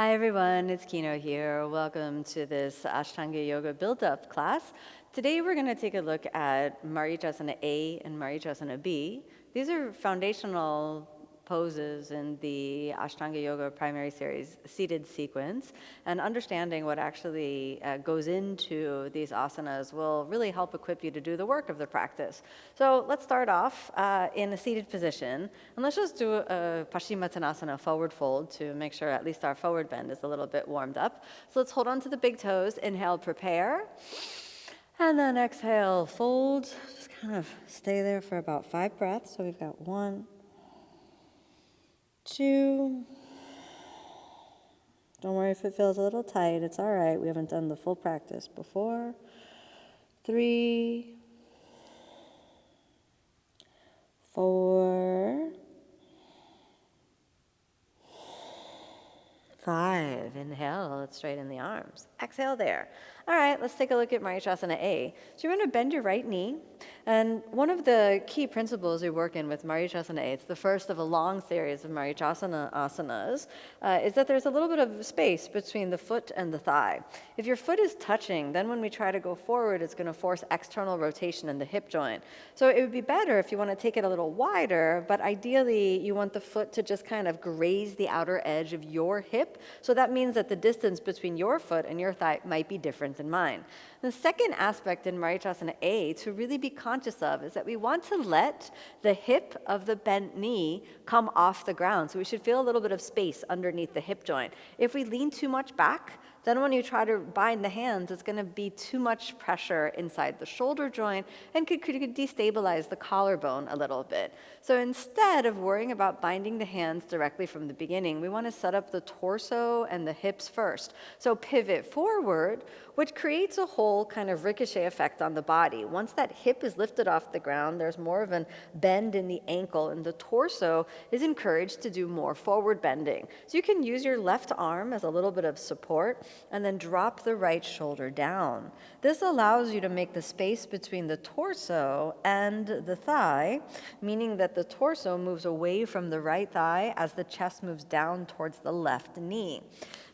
Hi everyone, it's Kino here. Welcome to this Ashtanga Yoga Build-Up class. Today we're going to take a look at Marichyasana A and Marichyasana B. These are foundational poses in the Ashtanga Yoga primary series seated sequence, and understanding what actually goes into these asanas will really help equip you to do the work of the practice. So let's start off in a seated position, and let's just do a Paschimottanasana forward fold to make sure at least our forward bend is a little bit warmed up. So let's hold on to the big toes, inhale, prepare, and then exhale, fold. Just kind of stay there for about 5 breaths. So we've got 1, 2, don't worry if it feels a little tight, it's all right. We haven't done the full practice before. 3, 4, 5. Inhale, let's straighten the arms. Exhale there. All right, let's take a look at Marichyasana A. So you're going to bend your right knee. And one of the key principles we work in with Marichyasana A, it's the first of a long series of Marichyasana asanas, is that there's a little bit of space between the foot and the thigh. If your foot is touching, then when we try to go forward, it's going to force external rotation in the hip joint. So it would be better if you want to take it a little wider, but ideally you want the foot to just kind of graze the outer edge of your hip. So that means that the distance between your foot and your thigh might be different than mine. The second aspect in Marichyasana A to really be conscious of is that we want to let the hip of the bent knee come off the ground. So we should feel a little bit of space underneath the hip joint. If we lean too much back, then when you try to bind the hands, it's going to be too much pressure inside the shoulder joint and could destabilize the collarbone a little bit. So instead of worrying about binding the hands directly from the beginning, we want to set up the torso and the hips first. So pivot forward, which creates a whole kind of ricochet effect on the body. Once that hip is lifted off the ground, there's more of a bend in the ankle, and the torso is encouraged to do more forward bending. So you can use your left arm as a little bit of support, and then drop the right shoulder down. This allows you to make the space between the torso and the thigh, meaning that the torso moves away from the right thigh as the chest moves down towards the left knee.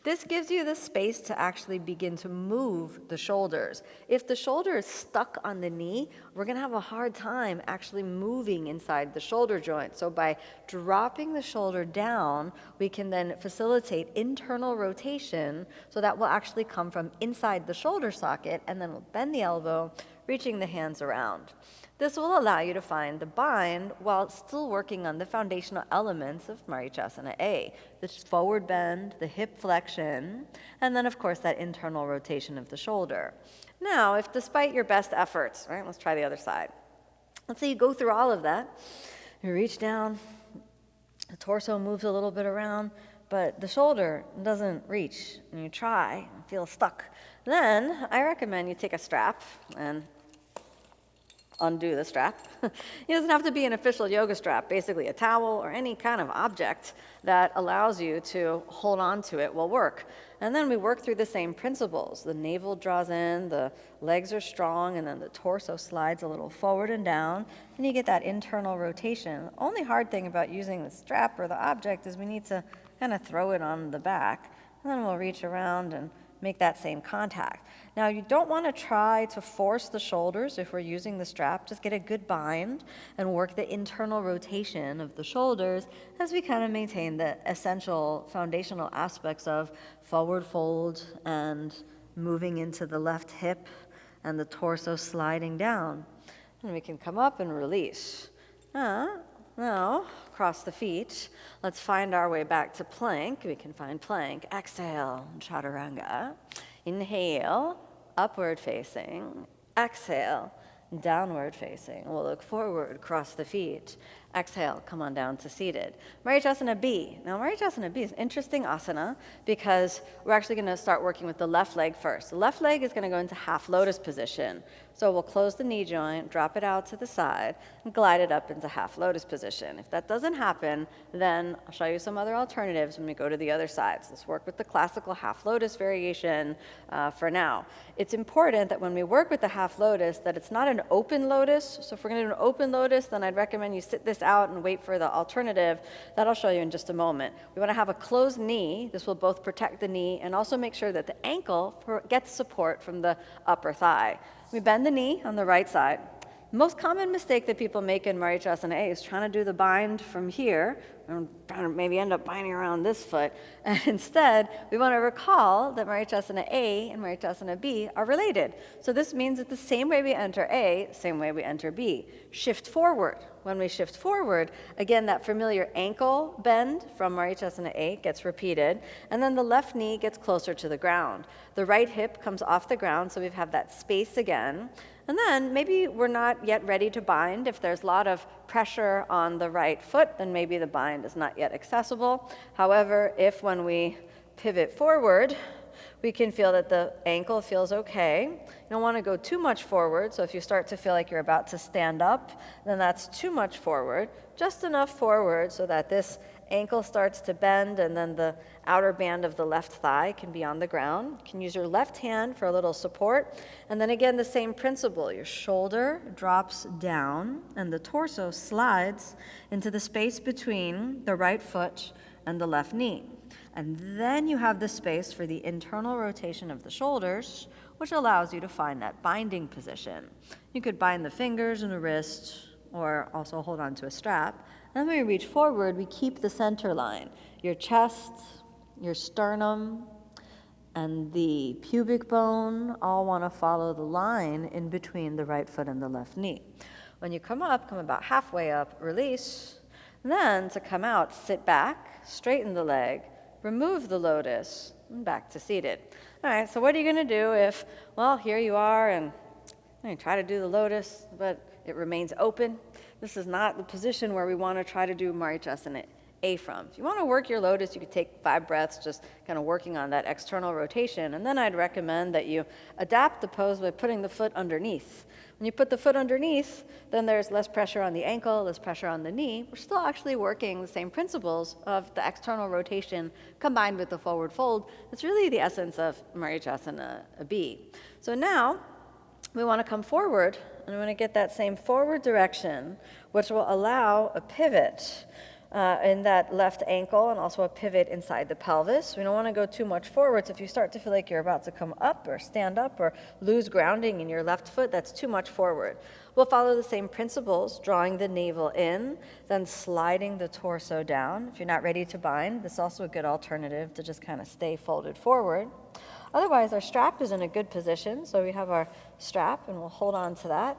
This gives you the space to actually begin to move the shoulders. If the shoulder is stuck on the knee, we're going to have a hard time actually moving inside the shoulder joint. So by dropping the shoulder down, we can then facilitate internal rotation, so that will actually come from inside the shoulder socket, and then we'll bend the elbow, reaching the hands around. This will allow you to find the bind while still working on the foundational elements of Marichyasana A, the forward bend, the hip flexion, and then of course that internal rotation of the shoulder. Now, if despite your best efforts, right, let's try the other side. Let's say you go through all of that, you reach down, the torso moves a little bit around, but the shoulder doesn't reach, and you try and feel stuck. Then I recommend you take a strap and undo the strap. It doesn't have to be an official yoga strap, basically a towel or any kind of object that allows you to hold on to it will work. And then we work through the same principles. The navel draws in, the legs are strong, and then the torso slides a little forward and down, and you get that internal rotation. The only hard thing about using the strap or the object is we need to kind of throw it on the back, and then we'll reach around and make that same contact. Now, you don't want to try to force the shoulders if we're using the strap. Just get a good bind and work the internal rotation of the shoulders as we kind of maintain the essential foundational aspects of forward fold and moving into the left hip and the torso sliding down. And we can come up and release. Now, cross the feet. Let's find our way back to plank. We can find plank. Exhale, chaturanga. Inhale, upward facing. Exhale, downward facing. We'll look forward, cross the feet. Exhale, come on down to seated. Marichyasana B. Now, Marichyasana B is an interesting asana because we're actually going to start working with the left leg first. The left leg is going to go into half lotus position. So we'll close the knee joint, drop it out to the side, and glide it up into half lotus position. If that doesn't happen, then I'll show you some other alternatives when we go to the other sides. Let's work with the classical half lotus variation for now. It's important that when we work with the half lotus that it's not an open lotus. So if we're going to do an open lotus, then I'd recommend you sit this out and wait for the alternative, that I'll show you in just a moment. We want to have a closed knee. This will both protect the knee and also make sure that the ankle gets support from the upper thigh. We bend the knee on the right side. The most common mistake that people make in Marichyasana A is trying to do the bind from here, and maybe end up binding around this foot. And instead, we want to recall that Marichyasana A and Marichyasana B are related. So this means that the same way we enter A, same way we enter B. Shift forward. When we shift forward, again, that familiar ankle bend from Marichyasana A gets repeated, and then the left knee gets closer to the ground. The right hip comes off the ground, so we have that space again. And then maybe we're not yet ready to bind. If there's a lot of pressure on the right foot, then maybe the bind is not yet accessible. However, if when we pivot forward, we can feel that the ankle feels okay. You don't want to go too much forward, so if you start to feel like you're about to stand up, then that's too much forward. Just enough forward so that this ankle starts to bend, and then the outer band of the left thigh can be on the ground. You can use your left hand for a little support. And then again, the same principle. Your shoulder drops down, and the torso slides into the space between the right foot and the left knee. And then you have the space for the internal rotation of the shoulders, which allows you to find that binding position. You could bind the fingers and the wrist, or also hold on to a strap. And when we reach forward, we keep the center line. Your chest, your sternum, and the pubic bone all want to follow the line in between the right foot and the left knee. When you come up, come about halfway up, release. Then to come out, sit back, straighten the leg, remove the lotus, and back to seated. All right, so what are you going to do if, well, here you are, and you try to do the lotus, but it remains open? This is not the position where we want to try to do Marichyasana A from. If you want to work your lotus, you could take 5 breaths, just kind of working on that external rotation. And then I'd recommend that you adapt the pose by putting the foot underneath. When you put the foot underneath, then there's less pressure on the ankle, less pressure on the knee. We're still actually working the same principles of the external rotation combined with the forward fold. That's really the essence of Marichyasana B. So now, we want to come forward, and we want to get that same forward direction, which will allow a pivot in that left ankle and also a pivot inside the pelvis. We don't want to go too much forward, so if you start to feel like you're about to come up or stand up or lose grounding in your left foot, that's too much forward. We'll follow the same principles, drawing the navel in, then sliding the torso down. If you're not ready to bind, this is also a good alternative to just kind of stay folded forward. Otherwise, our strap is in a good position, so we have our strap, and we'll hold on to that,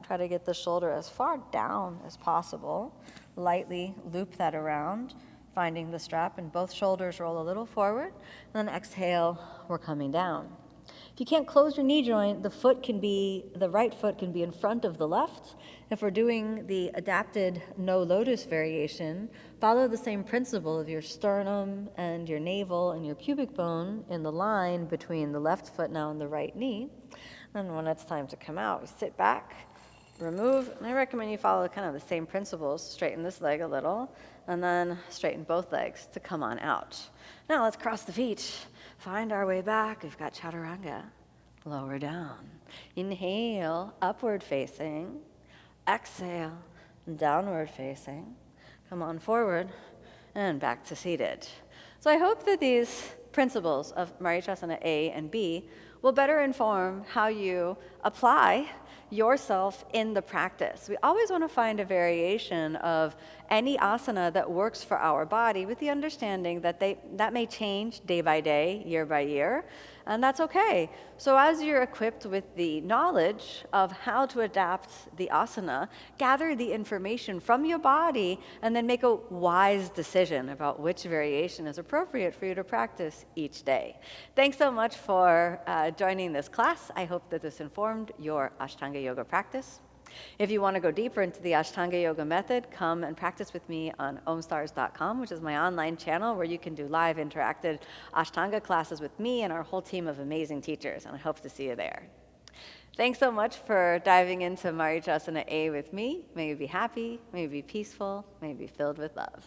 try to get the shoulder as far down as possible. Lightly loop that around, finding the strap, and both shoulders roll a little forward, and then exhale, we're coming down. If you can't close your knee joint, the right foot can be in front of the left. If we're doing the adapted no lotus variation, follow the same principle of your sternum and your navel and your pubic bone in the line between the left foot now and the right knee. And when it's time to come out, we sit back, remove, and I recommend you follow kind of the same principles. Straighten this leg a little, and then straighten both legs to come on out. Now let's cross the feet. Find our way back. We've got chaturanga. Lower down. Inhale, upward facing. Exhale, downward facing. Come on forward, and back to seated. So I hope that these principles of Marichyasana A and B will better inform how you apply yourself in the practice. We always want to find a variation of any asana that works for our body, with the understanding that that may change day by day, year by year, and that's okay. So as you're equipped with the knowledge of how to adapt the asana, gather the information from your body, and then make a wise decision about which variation is appropriate for you to practice each day. Thanks so much for joining this class. I hope that this informed your Ashtanga yoga practice. If you want to go deeper into the Ashtanga yoga method, come and practice with me on Omstars.com, which is my online channel where you can do live interactive Ashtanga classes with me and our whole team of amazing teachers, and I hope to see you there. Thanks so much for diving into Marichyasana A with me. May you be happy, may you be peaceful, may you be filled with love.